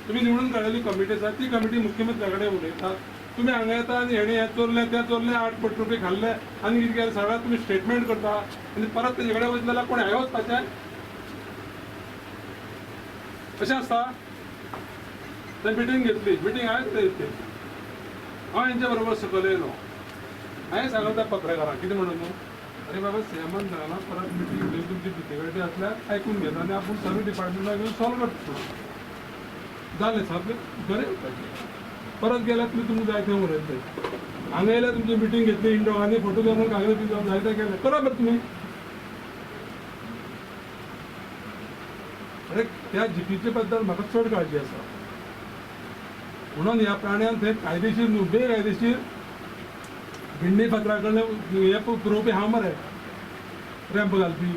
तुम्ही निवडून काढलेली कमिटी आसा ती कमिटी मुख्यमंत्र्याकडे उलयता, तुम्ही हांगा येता आनी हेणे हे चोरले ते चोरले 8 कोटी रुपये खाल्ले आनी कितें केलें सगळ्याक तुम्ही स्टेटमेंट करता आनी परत तेजे कडेन वयतले जाल्यार कोण हांवें वचपाचें? अशें आसता? ते मिटींग घेतली, मिटींग हांवें घेतली, हांव हेंच्या बरोबर सकयल येयलो, हांवें सांगलें त्या पत्रकारांक कितें म्हणून अरे बाबा सीएमान सांगला परत मिटींग घेवन तुमची डिफिकल्टी आसल्यार आयकून घेता आनी आपूण सगळे डिपार्टमेंटाक घेवन सॉल्व करता. जालें सगळें बरें परत गेल्यार तुमी जाय थंय उलयतले, हांगा येयल्यार तुमची मिटींग घेतली इंडोगांनी फोटो घेवन कागद बी जावन जाय तें केलें करा बरें तुमी. अरे त्या जीपीचे बद्दल म्हाका चड काळजी आसा म्हणून ह्या प्राण्यांक थंय कायदेशीर न्हू बेकायदेशीर भिंडी फातरा कडल्यान हे पुरवपी हांव मरे रॅम्प घालपी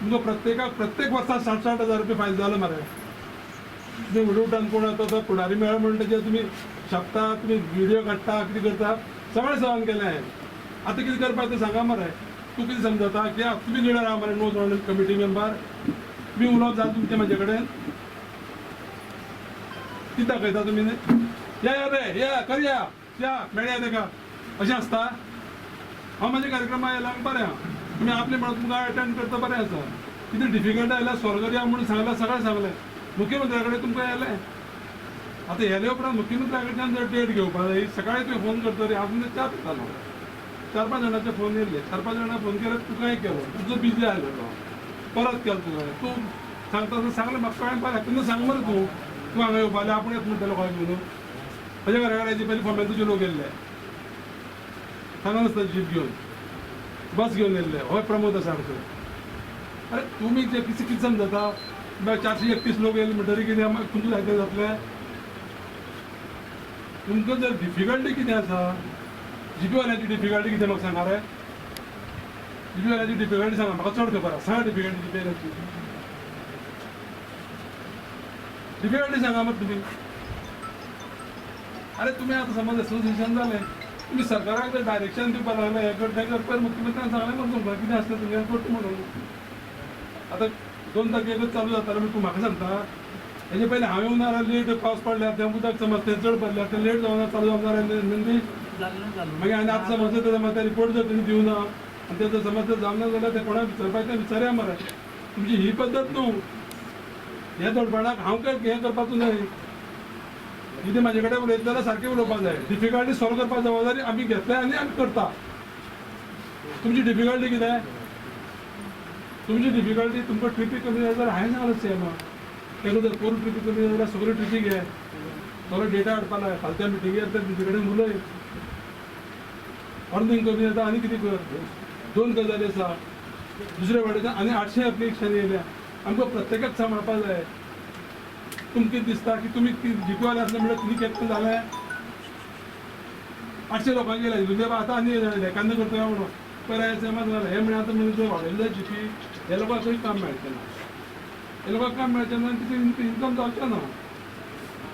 तुमकां प्रत्येक वर्सा 60,000 रुपये फायन जालो मरे. तुम्ही उडवटान कोण येता तो फुडारी मेळ म्हणटा जे तुम्ही छापता तुम्ही व्हिडिओ काडटा कितें करता सगळें सहन केलें हांवें. आतां कितें करपाक तें सांगा मरे. तूं कितें समजता कित्याक तुमी लिडर आहा मरे नो जॉयंट कमिटी मेंबर तुमी उलोवप जाता तुमचें म्हाजे कडेन कितें दाखयता तुमी या रे या करया या मेळया तेका अशें आसता. हांव म्हाज्या कार्यक्रमाक येयला बरें आहा तुमी आपले म्हणून तुमकां अटेंड करता बरें आसा. कितें डिफिकल्ट आयल्यार सॉल्व करया म्हणून सांगल्यार सगळें सांगलें. मुख्यमंत्र्या कडेन तुमकां येयलें आतां येयले उपरांत मुख्यमंत्र्या कडच्यान जर डेट घेवपा जाय सकाळीं तुवें फोन करतरी हांव तुमकां च्या पितालो 4-5 जाणांचे फोन येयले 4-5 जाणां फोन केल्यार तुकांय केलो तुजो बिजी आयलो परत केलो तुवें तूं सांगता सांगलें म्हाका कळ्ळें पाल्यार तुमी सांग मरे तूं हांगा येवपा जाल्यार आपूण येता म्हणटलो खंय म्हणून म्हज्या घरा कडेन हेजे पयलीं फोमेन तुजे लोक येयल्ले हांगा नासता जीप घेवन बस घेवन येयल्ले हय प्रमोद आसा आमचो. अरे तुमी जे कितें समजता 431 लोक येयले म्हणटरी कितें तुमचें जायतें जातलें. तुमकां जर डिफिकल्टी कितें आसा जीपीवाल्याची डिफिकल्टी कितें म्हाका सांगा रे. जीपीवाल्याची डिफिकल्टी सांगा म्हाका चड खबर आसा सांगा डिफिकल्टी जीपीवाल्याची डिफिकल्टी सांगा मग तुम्ही. अरे तुम्ही आता समज असोसिएशन जालें तुम्ही सरकाराक जर डायरेक्शन दिवपाक लागले हे कर तें कर पयर मुख्यमंत्र्यान सांगलें मरे तुमकां कितें आसता तुमगे करता म्हणून. आतां 2 तारखेकच चालू जातालें म्हण तूं म्हाका सांगता हेजे पयलीं हांवें येवना लेट पावस पडल्यार तें उदक समज तें चड पडल्यार तें लेट जावना चालू जावना मागीर आनी आतां समज जर समज ते रिपोर्ट जर तुमी दिवना आनी तें जर समज जर जावना जाल्यार तें कोणाक विचारपाक तें विचारया मरे. तुमची ही पद्दत न्हू हे धडपणाक हांव हें करपाचो न्हय. कितें म्हाजे कडेन उलयता जाल्यार सारकें उलोवपाक जाय. डिफिकल्टी सॉल्व करपाक जबाबदारी आमी घेतल्या आनी आमी करता. तुमची डिफिकल्टी कितें तुमची डिफिकल्टी तुमकां ट्रिपी कमी जाय जाल्यार हांवें सांगलें सीएमाक तेका जर करून ट्रिपी कमी जाय जाल्यार सगळ्यो ट्रिपी घे सगळो डेटा हाडपा लाय फालत्या मिटिंगेर त्या मिटिंगे कडेन उलय अर्निंग कमी जाता आनी कितें कर. 2 गजाली आसा दुसरे वाटेच्यान आनी 800 एप्लिकेशन येयल्या आमकां प्रत्येकाक सांबाळपाक जाय. तुमकां कितें दिसता की तुमी जिपीवाले आसले म्हणल्यार तुमी केपें जालें 800 लोकांक येयल्या दुसऱ्या आतां आनी एकांद करता म्हणून पयर सीएमान जालें हे म्हणून आतां म्हणजे वाडयले जीपी हे लोकांक खंय काम मेळचें ना. हे लोकांक काम मेळचें ना तितून इन्कम जावचें ना.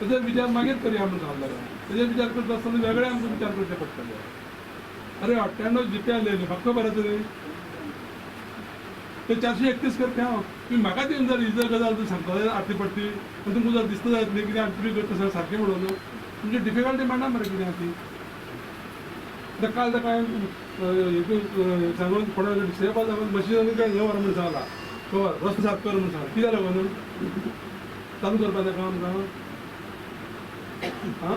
तेजेर विचार मागीर करया म्हणून सांगलें. तेजेर विचार करता आसतना वेगळे आमकां विचार करचे पडटले. अरे 98 जीपी आसलेली म्हाका खबर आसा न्ही ते 431 करता हांव तुम्ही म्हाका दिवन जर ही जर गजाल जर सांगता जाल्यार आरती पडटी तुमकां जर दिसता जायत न्ही कितें तुमी करता सारकें म्हणून तुमची डिफिकल्टी म्हणना मरे कितें ती. आतां काल ताका हांवें सांगून कोणा सेवा सांगून मशिनांनी काय हे व्हर म्हणून सांगला कवर रस्तो साफ कर म्हणून सांगला कित्याक लागून चालू करपा ताका आमकां हां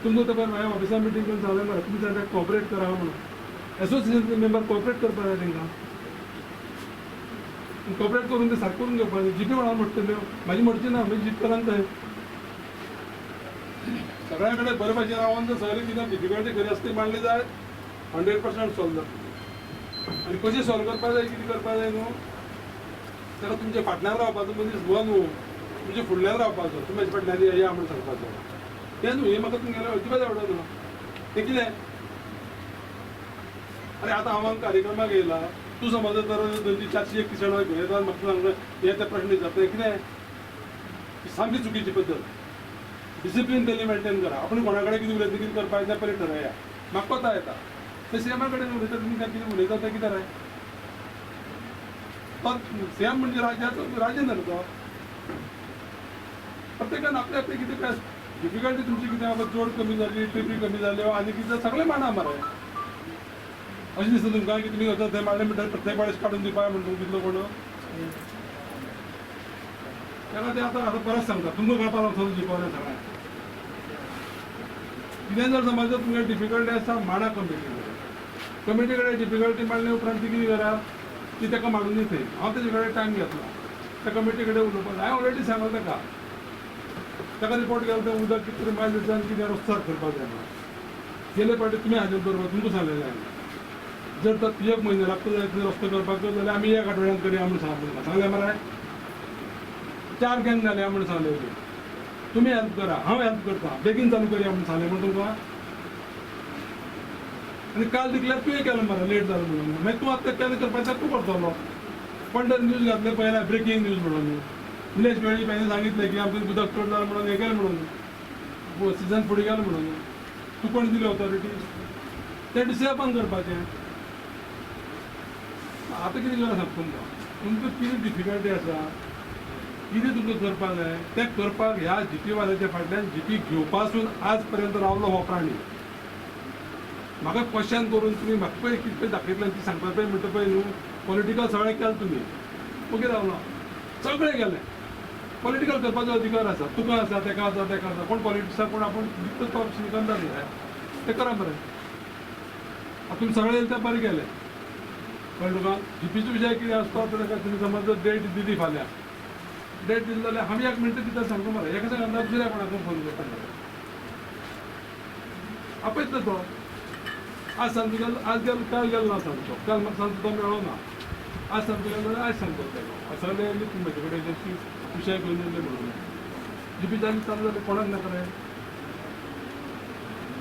तुमकां तो पयर हांवें ऑफिसान मिटींग करून सांगलें मरे तुमी ताका कॉपरेट करा म्हणून एसोसिएशनचे मेंबर कॉपरेट करपा जाय तांकां कॉपरेट करून ते सारकें करून घेवपा जाय. जीपी म्हणून म्हणटल्यो म्हाजी म्हणची ना मागीर जीप करान थंय सगळ्या कडेन बरे भाशेन रावन जर सगळी कितें डिफिकल्टी खरी आसता ती मांडली जाय 100% सॉल्व जाता. आनी कशें सॉल्व करपा जाय कितें करपा जाय न्हू ताका तुमच्या फाटल्यान रावपाचो मनीस हो न्हू तुमच्या फुडल्यान रावपाचो तुमी म्हाज्या फाटल्यान या म्हणून सांगपाचो तें न्हू हें म्हाका तुमगेलें अजिबात आवडना. तें कितें अरे आतां हांव कार्यक्रमाक येयला तूं समज जर 431 जाणां घेवन येता म्हाका सांगलें हे ते प्रश्न जाता कितें सामकी चुकीची पद्दत. डिसिप्लीन पयलीं मेंटेन करा. आपण कोणा कडेन कितें उलयता कितें करपाक जाय पयलीं ठरया. म्हाका कोता येता ते सीएमा कडेन उलयता तुमी काय कितें उलयता तें कितें रे सीएम म्हणजे राज्याचो राजेंद्र तो प्रत्येकान आपले आपले किती काय डिफिकल्टी तुमची किती बाबा जोड कमी झाली ट्रिपी कमी झाली आनी कितें सगळे मांडा मरे अशें दिसता तुमकां की तुमी थंय मांडले म्हणटा प्रत्येक वेळेस काडून दिवपा म्हणटा कितलो कोण तेका ते आतां परत सांगता तुमकां कळपा लागून दिवपा ना सगळ्यांक कितें जर समज तुमकां डिफिकल्टी आसा मांडा कमिटी कडेन डिफिकल्टी मांडले उपरांत ती कितें करा ती ताका मांडून दितली हांव तेजे कडेन टायम घेतलो त्या कमिटी कडेन उलोवपाक हांवें ऑलरेडी सांगलो ताका रिपोर्ट केलो तें उदक कितें तरी मायज दिसान कितें रस्तो सारको करपाक जाय गेले फावटी तुमी हाजेर बरोबर तुमकां सांगलेलें हांवें जर तर 1 म्हयनो लागता जाल्यार रस्तो करपाक जाल्यार आमी 1 आठवड्यांत करया म्हणून सांगलें मरे 4 गँग जाल्या म्हणून सांगलेली तुमी हेल्प करा हांव हेल्प करता बेगीन चालू करया म्हणून सांगलें म्हणून तुमकां आनी काल डिक्लेअर तुवें केलो मरे लेट जालो म्हणून मागीर तूं आतां केन्ना करपाचें तूं करतलो पंडर न्यूज घातले पयला ब्रेकिंग न्यूज म्हणून निलेश वेळी पयलीं सांगितलें की आमचें उदक चड जालें म्हणून हें केलें म्हणून सिजन फुडें गेलो म्हणून तूं कोण दिली ऑथॉरिटी ते डिसेबल करपाचें आतां कितें करा सांग तुमकां कितें डिफिकल्टी आसा कितें तुमकां करपाक जाय तें करपाक ह्या जीपी वाल्याच्या फाटल्यान जीपी घेवपासून आज पर्यंत रावलो हो प्राणी म्हाका क्वेश्चन करून तुमी म्हाका पळय कितें पळय दाखयतलें ती सांगता पळय म्हणटा पळय न्हू पॉलिटिकल सगळें केलें तुमी ओके रावलो सगळें केलें पॉलिटिकल करपाचो अधिकार आसा तुका आसा तेका आसा कोण पॉलिटिक्साक कोण आपूण दिता तो सिकंदर जाय तें करा मरे तुमी सगळें येयलें तें बरें केलें कळ्ळें तुका जीपीचो विशय कितें आसता तेका तुमी समज जर डेट दिली फाल्यां डेट दिली जाल्यार आमी 1 मिनट दिता सांगता मरे एका सांगता दुसऱ्या कोणाक फोन करता आपयतलो तो आज सांगतो गेलो आज गेलो काल गेलो ना सांगतो काल म्हाका सांगतो तो मेळ्ळो ना आज सांगतो गेलो जाल्यार आज सांगतो तेका सगळे येयली तूं म्हजे कडेन जशी विशय घेवन येयले म्हणून जीपी जाली चालू जाल्यार कोणाक नाका रे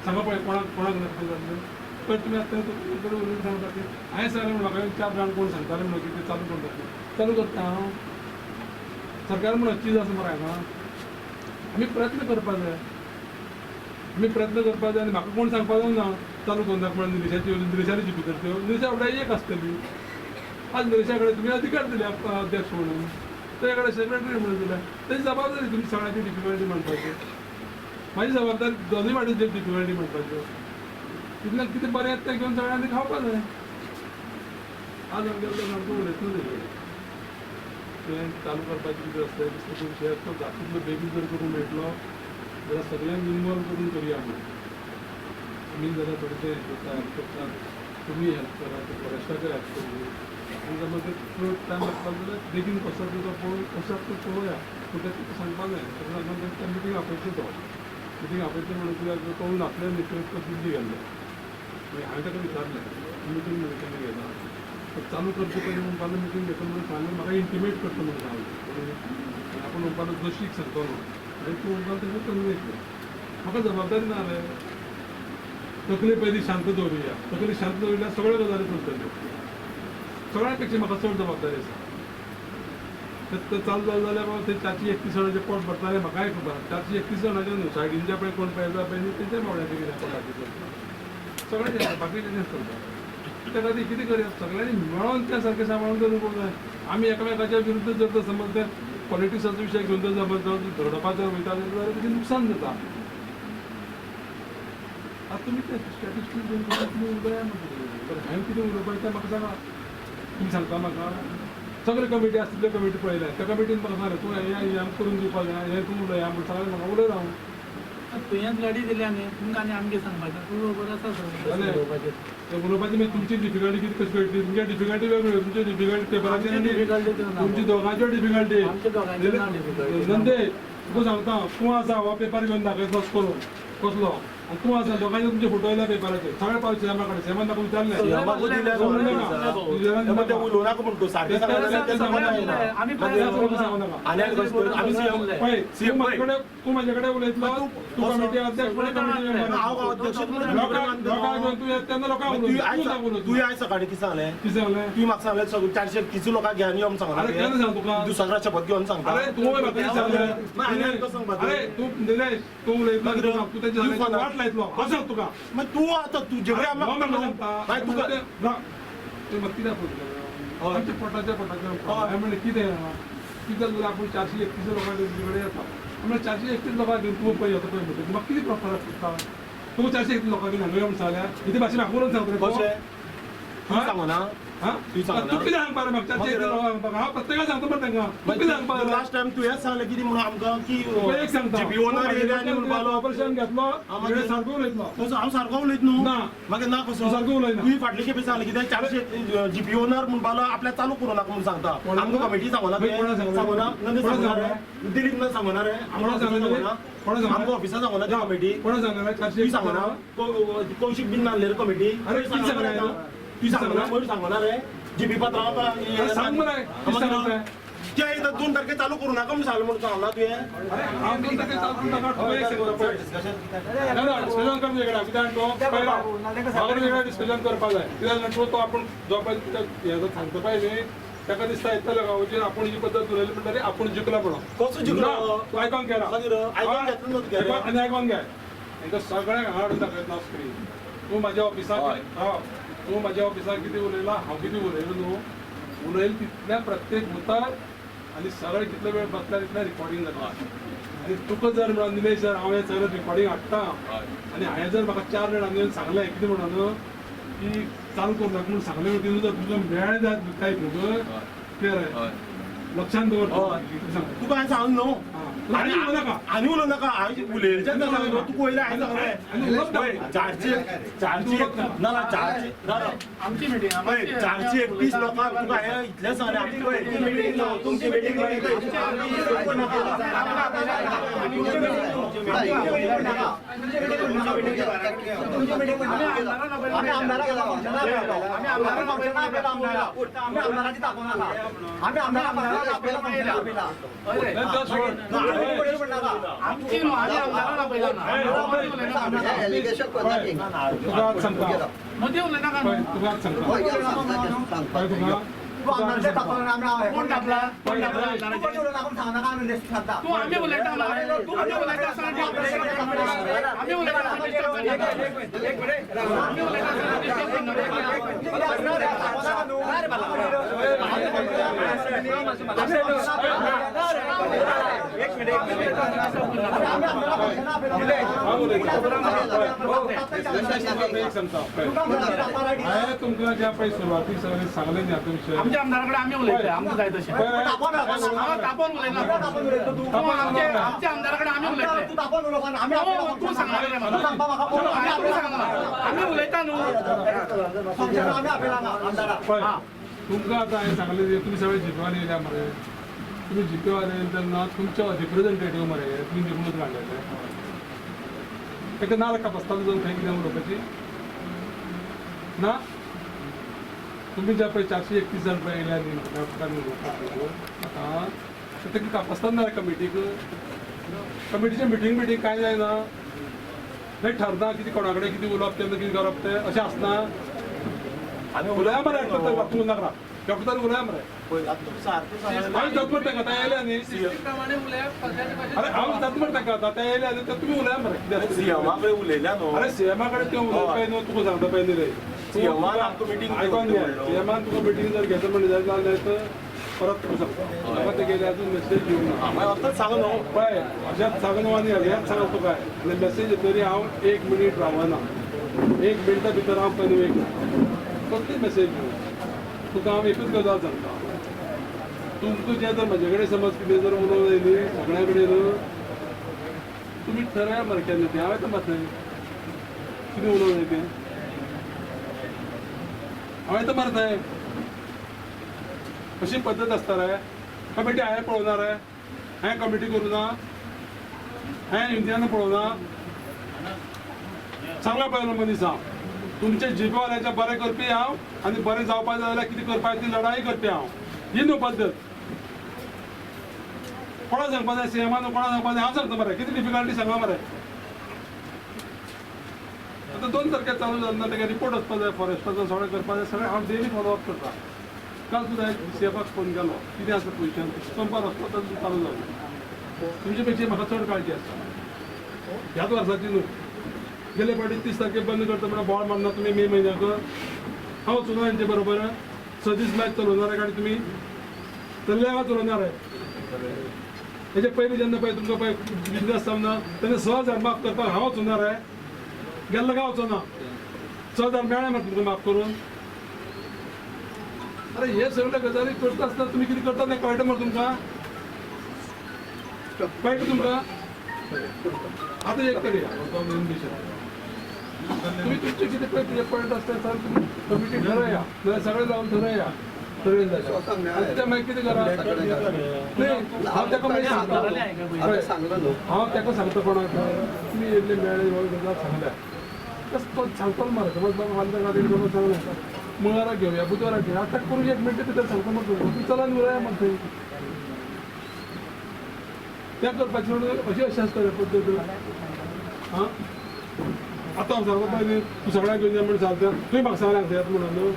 सांगा पळय कोणाक नाका जाल्लें पण तुमी आतां उलयन सांगता की हांवें सांगलें म्हाका 4 जाण कोण सांगताले म्हणून की ते चालू करता चालू करता हांव सरकार म्हणून चीज आसा मरे हांगा आमी प्रयत्न करपाक जाय आनी म्हाका कोण सांगपाक जावना चालू करनाका म्हणून निलेशाची जीपी करच्यो निलेशा फुडें एक आसतली आज निलेशा कडेन तुमी अधिकार दिले अध्यक्ष म्हणून तेजे कडेन सेक्रेटरी म्हणून दिल्या तेजी जबाबदारी तुमी सगळ्यांची डिफिकल्टी म्हणपाची म्हाजी जबाबदारी दोनूय वाटेन डिफिकल्टी म्हणपाच्यो तितल्यान कितें बरें येता तें घेवन सगळ्यांनी खावपाक जाय आज आमगेलो तो सामको उलयतलो तें चालू करपाचें कितें आसलें दुसरें विशय आसता तितलो बेगीन जर करूंक मेळटलो जाल्यार सगळ्यांक इनवॉल्व करून करया म्हणून तुमी जाल्यार थोडेशें हेल्प करतात तुमी हेल्प करा ते फॉरेस्टाचेर हेल्प करूं आनी समज चड टायम लागता जाल्यार बेगीन कसो तो पळोवन कसो तो पळोवया पूण तें सांगपाक जाय तेका लागून त्या मिटींग आपयचो तो मिटींग आपयचें म्हणून कित्याक कळून आपल्या न्यूजपेपर दिल्ली गेल्ले हांवें ताका विचारलें मिटींग म्हणून केन्ना घेता चालू करचे पयलीं म्हणपाक मिटींग घेता म्हणून सांगलें म्हाका इंटिमेट करता म्हणून सांगलें आपूण म्हणपाक दोशीक सांगतलो आनी तूं म्हणपाक तेजें करून येतलें म्हाका जबाबदारी ना रे तकली पयलीं शांत दवरुया तकली शांत दवरल्यार सगळ्यो गजाली चलतल्यो सगळ्यां पेक्षा म्हाका चड जबाबदारी आसा तें चालू जालें जाल्यार बाबा ते 431 जाणांचें पोट भरतालें म्हाकाय खबर 431 जाणांचें न्हू सायडीनच्या पळय कोण पळयता पळय तेंच्या मावळ्याचें कितें पोटाचें सगळें बाकीचें चलता त्या खातीर कितें करया सगळ्यांनी मेळोन त्या सारकें सांबाळून दवरूंक जाय आमी एकामेकाच्या विरुद्ध जर तर समज ते पॉलिटिक्साचो विशय घेवन जर समज धडपाचेर वयता जाल्यार तेजें नुकसान जाता आतां तुमी ते स्टॅटिस्टीक घेवन तुमी उलया म्हणटा हांवें कितें उलोवपाचें तें म्हाका सांगा तुमी सांगता म्हाका सगळे कमिटी आसता त्यो कमिटी पळयल्या त्या कमिटीन म्हाका सांगलें तूं हें करून दिवपाक जाय हें तूं उलया म्हणून सांगलें म्हाका उलय राव तुवेंच गाडी दिली आमी तुमकां आनी आमगे सांगपाचें तूं बरो आसा तें उलोवपाचें मागीर तुमची डिफिकल्टी कितें कशी कळटली तुमच्या डिफिकल्टी वेगळ्यो तुमची डिफिकल्टी पेपराचेर आनी तुमची दोगांच्यो डिफिकल्टी नंदे तुका सांगता तूं आसा हो पेपर घेवन दाखयता कसलो आनी तूं आसा दोगांचे तुमचे फोटो येयल्या पेपराचेर सगळे पावचे सेमा कडेन सेमान म्हाका विचारलें तूं म्हाजे कडेन उलयतलो तूं कमिटी अध्यक्ष तेन्ना लोकांक तुवें आयज सकाळी कितें सांगलें तुवें म्हाका सांगलें 431 लोकांक घ्या नियम सांगला केन्ना सांग तुका दुसऱ्या शपथ घेवन सांगता अरे तूं म्हाका सांगलें अरे तूं निलेश तूं उलयतलो तूं तेजे वाट लायतलो कसो तुका मागीर तूं आतां तुजे कडेन मागीर तुका तूं म्हाका कित्याक आमच्या पोटाच्या हांवें म्हणलें कितें किती जाल्यार आपण 431 लोकांक कडेन येता आमी 431 लोकांक घेवन तूं पळय येता पळय म्हणटा म्हाका कितें फरक पडटा तूं 431 लोकांक घेवन हांगा म्हणून सांगल्यार इथे भाशेन म्हाका उलोवन सांगता कशें सांगना तू तूं कितें सांगपा रे म्हाका 431 लोकांक सांगपाक हांव प्रत्येकाक सांगता मरे तांकां तूं कितें सांगपा लास्ट टाइम तुवेंच सांगलें कितें म्हणून आमकां की एक सांगता जीपी ओनर एरियांनी म्हणपालो ऑपरेशन घेतलो वेळेर सारको उलयतलो कसो हांव सारको उलयत न्हू ना. मागीर ना कसो सारको उलयना. तुवें फाटले खेपे सांगलें कित्याक 400 जीपी ओनर म्हणपालो आपल्या चालू करूं नाका म्हणून सांगता आमकां कमिटी सांगना कोणाक सांगलें? सांगना नंदी कोणाक सांगना सांगलें? दिलीप ना सांगना रे कोणाक सांगलें? कोणाक सांगलें? आमकां ऑफिसां सांगना ती कमिटी कोणा सांगलें ती 431 सांगना कौशिक बीन नासले रे कमिटी अरे कितें सांगलें हांवें? ती सांगना मयूर सांगना रे जीपी पत्रां सांग मरे कितें सांगलें त्या एकदा 2 तारखे चालू करू नका म्हणून सांगलें म्हणून सांगला तुवें अरे हांव 2 तारखेक चालू नाका तूं एक सांगता पळय डिस्कशन कर वेगळा कित्याक तो पयला वेगळा डिस्कशन करपा जाय कित्याक तो आपण जो पळय हें सांगता पळय न्ही ताका दिसता येतलें गांवचेर आपूण जी पद्दत उलयली म्हणटरी आपूण जिखला म्हणून कसो जिखलो? ना, तूं आयकोंक घे ना. आयकोंक घेतलो न्हू तुगे. आनी आयकोंक घे हांकां सगळ्यांक हांगा हाडून दाखयता ना स्क्रीन तूं म्हाज्या ऑफिसाक तूं म्हाज्या ऑफिसाक कितें उलयलां हांव कितें उलयलो न्हू उलयलें तितल्या प्रत्येक उतर आनी सगळे कितले वेळ बसल्या तितलें रिकॉर्डिंग जाता आनी तुका जर म्हणून निलेश सर हांव हें सगळें रिकॉर्डिंग हाडटा आनी हांवें जर म्हाका 4 जाणांनी येवन सांगलें कितें म्हणून की चालू करूं नाका म्हणून सांगलें म्हणटकीर जर तुका मेळ जाय टायप न्हू क्लियर लक्षांत दवर तुका हांवें सांगून न्हू आनी उलोव नाका आनी उलोव नाका हांवें उलयलेंचें सांगलें न्हू तुका वयलें हांवें सांगलें चारशे ना ना चारशे ना ना आमची मिटिंग पळय 431 लोकांक तुका हांवें इतलें सांगलें आमची पळय मिटींग तुमची मिटींग आमची न्हू आमी आमदारांना पळयला तुका सांगता मदीं उलयनाका न्हू तुका सांगता पळय तुका कोण टाकला कोण टाकला तू आम्ही उलयता तू आम्ही उलयता आसतना आम्ही उलयता तुमकां ज्या पळय सुरवातीक सगळें सांगलें न्ही आतां विशय आमच्या आमदाराकडे आम्ही उलयता आमकां जाय तशें तापोवन उलयना आमच्या आमदाराकडे आम्ही उलयतले तूं सांगले रे म्हाका तूं सांगला आम्ही उलयता न्हू पळय तुमकां आतां हांवें सांगलें तुमी सगळे जिपेवार येयल्या मरे तुमी जिपेवार येयले तेन्ना तुमचे रिप्रेझेंटेटीव मरे तुमी निवडून काडलेले ताका नाका बसतालो जावन खंय कितें उलोवपाची ना तुम्ही ज्या पळय 431 जाण पळय येयल्या न्ही म्हाका ताका कापसता ना कमिटीक कमिटीचें मिटींग कांय जायना थंय ठरना कितें कोणा कडेन कितें उलोवप केन्ना कितें करप तें अशें आसना आनी उलया मरे तूं नाका डॉक्टर उलया मरे हांव डॉक्टर ताका आतां येयल्या न्ही अरे हांव जाता मरे ताका आतां येयल्या न्ही तुमी उलया मरे कितें सीएमा कडेन उलयल्या न्हू अरे सीएमा कडेन तें उलोवपाय न्हू तुका सांगता पळय न्ही रे सीएमान आमकां मिटींग आयकोन घे सीएमान तुका मिटींग जर घेता म्हणलें जाल्यार तर परत तुका सांगता म्हाका ते गेले अजून मेसेज येवंक ना मागीर आतांच सांग न्हू पळय अशेंच सांगून आनी हेंच सांगता तुका आनी मेसेज येतरी हांव 1 मिनीट रावना 1 मिनटा भितर हांव पळय वयना कसली मेसेज घेवन तुका हांव एकूच गजाल सांगता तुमकां जें जर म्हाजे कडेन समज कितें जर उलोवं जाय न्ही सगळ्या कडेन तुमी ठरया मरे केन्ना तें हांव येता मातशें कितें उलोवं जाय तें हांव येता मरे थंय अशी पद्दत आसता रे कमिटी हांवें पळोवना रे हांवें कमिटी करूं ना हांवें इंडियान पळोवना सांगला पळय मनीस हांव तुमचे जिपेवाल्यांचे बरें करपी हांव आनी बरें जावपा जाय जाल्यार कितें करपा ती लढाई करपी हांव ही न्हू पद्दत कोणा सांगपा जाय सीएमान कोणा सांगपा जाय हांव सांगता मरे कितें डिफिकल्टी सांगा मरे आतां 2 तारखेक चालू जालें ना ताका रिपोर्ट वचपा जाय फॉरेस्टाचो सगळें करपा जाय सगळें हांव डेली फॉलोअप करता काल सुद्दां सीएफाक फोन केलो कितें आसा पोजिशन संपार वचपा तातूंत चालू जालें तुमचे पेक्षा म्हाका चड काळजी आसता ह्याच वर्साची न्हू गेले फावटी 30 तारखेक बंद करता म्हणून बॉल मारना तुमी मे म्हयन्याक हांव वचूना हेंचे बरोबर 6 दीस मॅच चलोवनारे गाडी तुमी चल्ल्या चलोवनारे हेजे पयलीं जेन्ना पळय तुमकां पळय बिजनेस चलना तेन्ना 6,000 माफ करपाक हांव वचूना रे गेल्लो काय वचना 6,000 मेळ्ळे मरे तुमकां माफ करून अरे हे सगळे गजाली करता आसतना तुमी कितें करता तें कळटा मरे तुमकां कळटा तुमकां आतां एक करूया तुम्ही तुमचे किती पॉईंट असतात सर तुम्ही कमिटी ठरवूया नाल्यार सगळे जाऊन ठरवूया ठरवेन जाता त्या मागीर कितें करा नाही हांव ताका मागीर सांगता हांव ताका सांगता कोणाक तुमी येयल्ले मेळ्ळे गजाल सांगल्या तो सांगतलो मरे समज बाबा मला गाडी बाबा सांगलें मंगळारा घेवया बुधवारा घेवया आतां करून 1 मिनट भितर सांगता मरे तुमी चलान उरया मरे थंय त्या करपाची म्हणून अशी आसता रे पद्दत हां आता हांव सांगता पळय तूं सगळ्यांक घेवन या म्हणून सांगता तुवें म्हाका सांगल्यार येता म्हणून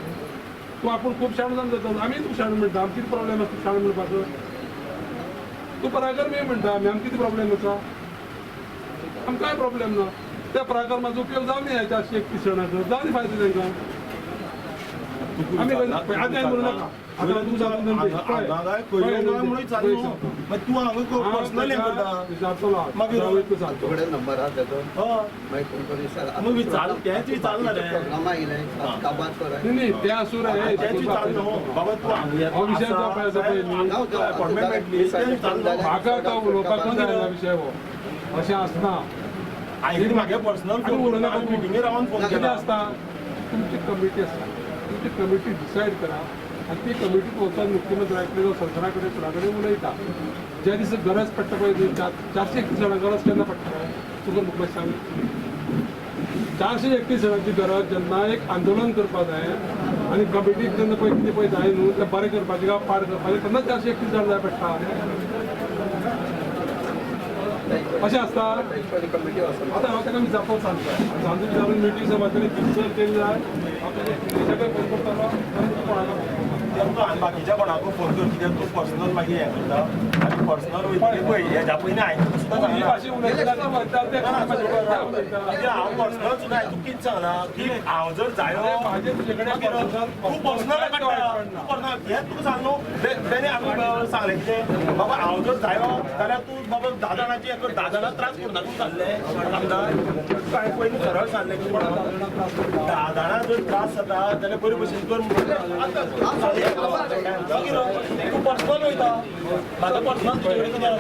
तूं आपूण खूब शाणो जावन जाता आमी तूं शाणो म्हणटा आमकां कितें प्रॉब्लेम आसा शाणो म्हणपाक तूं पराकर मी म्हणटा आमी आमकां कितें प्रॉब्लेम आसा आमकां कांय प्रॉब्लेम ना त्या प्रकार म्हाजो उपयोग जावन न्ही 431 जाणांक जावन न्ही फायदो तांकां आमी आतां म्हणूं नाका आतां तूं जावन म्हणून चालू तूं हांगा पर्सनल हें करता मागीर नंबर हा त्याचा मग विचार तेंच विचारना रे नाही ते आसूं रे तेंच विचार न्हू बाबा तूं हो विशय जो पळय अपॉइंटमेंट मेळटली म्हाका तो उलोवपाक जाय विशय हो अशें आसना हांवें म्हागे पर्सनल फोन करून मिटिंगेर रावन फोन कितें केला आसता तुमची कमिटी आसता तुमची कमिटी डिसायड करा आनी ती कमिटी वचून मुख्यमंत्र्या कडेन जावं सरकारा कडेन कोणा कडेन उलयता ज्या दिसा गरज पडटा पळय 431 जाणां गरज केन्ना पडटा तुका म्हाका सांग 431 जाणांची गरज जेन्ना एक आंदोलन करपा जाय आनी कमिटीक जेन्ना पळय कितें पळय जाय न्हू तें बरें करपाचें गांव पाड करपाचें तेन्ना 431 जाण जाय पडटा अशें आसता आतां हांव ताका विचारपाक सांगता सांजू विचारून मिटींग समाजांनी कितसर केली जाय हांव ताका फोन करतलो आनी कोणाक बाकीच्या कोणाकूय फोन कर कित्याक तूं पर्सनल मागीर हें करता आनी पर्सनल वयतली पळय हेज्या पयलीं हांवें सुद्दां ही सांगलां भाशा उलयता कित्याक हांव पर्सनल सुद्दां हांवें तुका कितें सांगलां की हांव जर जायो म्हाजे तुजे कडेन तूं पर्सनल काडटा हें तुका सांग न्हू तेणे आमी सांगलें कितें बाबा हांव जर जायो जाल्यार तूं बाबा 10 जाणांची 10 जाणां त्रास करता तूं सांगलें आमदार हांवें पयलीं सरळ सांगलें की 10 जाणां जर त्रास जाता जाल्यार बरे भशेन कर तूं पर्सनल वयता म्हाका पर्सनल तुजे कडेन कितें